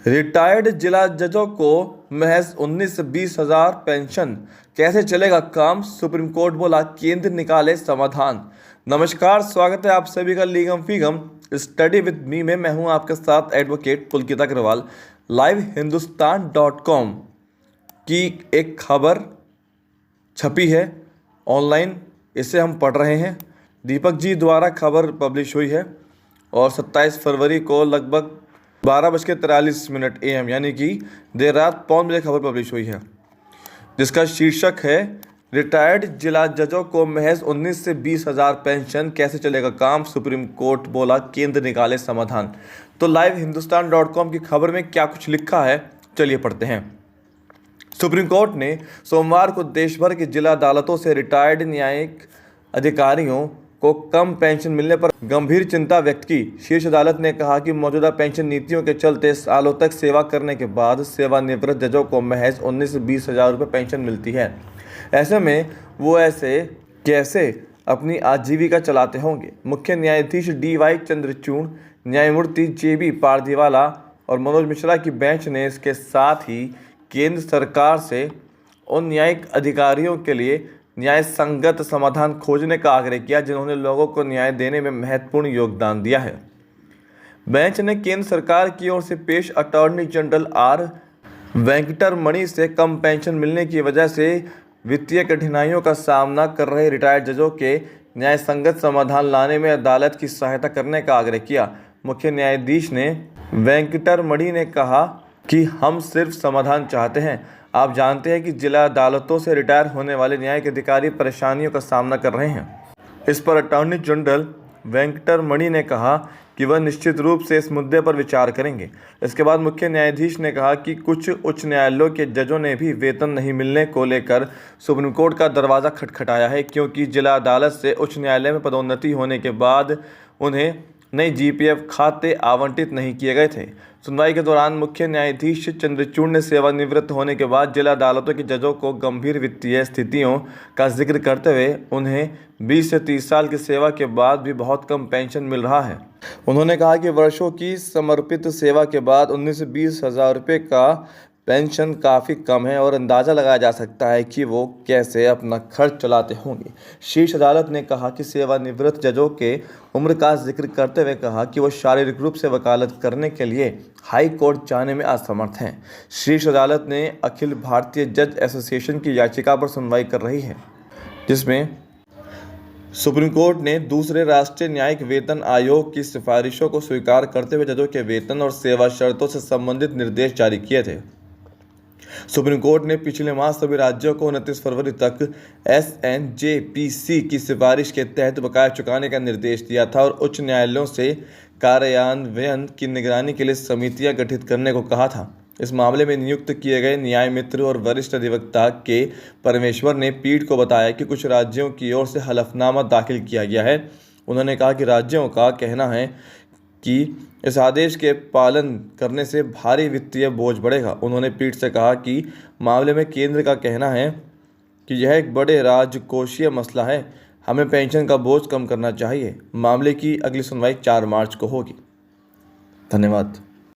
Retired जिला जजों को महज 19 से 20 हजार पेंशन, कैसे चलेगा काम? सुप्रीम कोर्ट बोला केंद्र निकाले समाधान। नमस्कार, स्वागत है आप सभी का लीगम फीगम स्टडी विद मी में। मैं हूं आपके साथ एडवोकेट पुलकित अग्रवाल। लाइव हिंदुस्तान.com की एक खबर छपी है ऑनलाइन, इसे हम पढ़ रहे हैं। दीपक जी द्वारा खबर पब्लिश हुई है और 27 फरवरी को लगभग 12:43 AM यानी कि देर रात 1:15 खबर पब्लिश हुई है, जिसका शीर्षक है रिटायर्ड जिला जजों को महज 19 से 20 हजार पेंशन, कैसे चलेगा काम? सुप्रीम कोर्ट बोला केंद्र निकाले समाधान। तो लाइव हिंदुस्तान.com की खबर में क्या कुछ लिखा है, चलिए पढ़ते हैं। सुप्रीम कोर्ट ने सोमवार को देश भर की जिला अदालतों से रिटायर्ड न्यायिक अधिकारियों को कम पेंशन मिलने पर गंभीर चिंता व्यक्त की। शीर्ष अदालत ने कहा कि मौजूदा पेंशन नीतियों के चलते सालों तक सेवा करने के बाद सेवानिवृत्त जजों को महज 19 से 20 हजार रुपये पेंशन मिलती है। ऐसे में वो ऐसे कैसे अपनी आजीविका चलाते होंगे? मुख्य न्यायाधीश DY चंद्रचूड़, न्यायमूर्ति JB पारदीवाला और मनोज मिश्रा की बेंच ने इसके साथ ही केंद्र सरकार से उन न्यायिक अधिकारियों के लिए न्याय संगत समाधान खोजने का आग्रह किया जिन्होंने लोगों को न्याय देने में महत्वपूर्ण योगदान दिया है। बेंच ने केंद्र सरकार की ओर से पेश अटॉर्नी जनरल R वेंकटरमणि से कम पेंशन मिलने की वजह से वित्तीय कठिनाइयों का सामना कर रहे रिटायर्ड जजों के न्याय संगत समाधान लाने में अदालत की सहायता करने का आग्रह किया। मुख्य न्यायाधीश ने वेंकटरमणि ने कहा कि हम सिर्फ समाधान चाहते हैं। आप जानते हैं कि जिला अदालतों से रिटायर होने वाले न्यायिक अधिकारी परेशानियों का सामना कर रहे हैं। इस पर अटॉर्नी जनरल वेंकटरमणि ने कहा कि वह निश्चित रूप से इस मुद्दे पर विचार करेंगे। इसके बाद मुख्य न्यायाधीश ने कहा कि कुछ उच्च न्यायालयों के जजों ने भी वेतन नहीं मिलने को लेकर सुप्रीम कोर्ट का दरवाज़ा खटखटाया है, क्योंकि जिला अदालत से उच्च न्यायालय में पदोन्नति होने के बाद उन्हें नए GPF खाते आवंटित नहीं किए गए थे। सुनवाई के दौरान मुख्य न्यायाधीश चंद्रचूड़ ने सेवानिवृत्त होने के बाद जिला अदालतों के जजों को गंभीर वित्तीय स्थितियों का जिक्र करते हुए उन्हें 20 से 30 साल की सेवा के बाद भी बहुत कम पेंशन मिल रहा है। उन्होंने कहा कि वर्षों की समर्पित सेवा के बाद 19 से 20 हजार रुपये का पेंशन काफ़ी कम है और अंदाज़ा लगाया जा सकता है कि वो कैसे अपना खर्च चलाते होंगे। शीर्ष अदालत ने कहा कि सेवानिवृत्त जजों के उम्र का जिक्र करते हुए कहा कि वो शारीरिक रूप से वकालत करने के लिए हाई कोर्ट जाने में असमर्थ हैं। शीर्ष अदालत ने अखिल भारतीय जज एसोसिएशन की याचिका पर सुनवाई कर रही है, जिसमें सुप्रीम कोर्ट ने दूसरे राष्ट्रीय न्यायिक वेतन आयोग की सिफारिशों को स्वीकार करते हुए जजों के वेतन और सेवा शर्तों से संबंधित निर्देश जारी किए थे। सुप्रीम कोर्ट ने पिछले माह सभी राज्यों को 29 फरवरी तक SNJPC की सिफारिश के तहत बकाया चुकाने का निर्देश दिया था और उच्च न्यायालयों से कार्यान्वयन की निगरानी के लिए समितियां गठित करने को कहा था। इस मामले में नियुक्त किए गए न्याय मित्र और वरिष्ठ अधिवक्ता के परमेश्वर ने पीठ को बताया कि कुछ राज्यों की ओर से हलफनामा दाखिल किया गया है। उन्होंने कहा कि राज्यों का कहना है कि इस आदेश के पालन करने से भारी वित्तीय बोझ बढ़ेगा। उन्होंने पीठ से कहा कि मामले में केंद्र का कहना है कि यह एक बड़े राजकोषीय मसला है, हमें पेंशन का बोझ कम करना चाहिए। मामले की अगली सुनवाई 4 मार्च को होगी। धन्यवाद।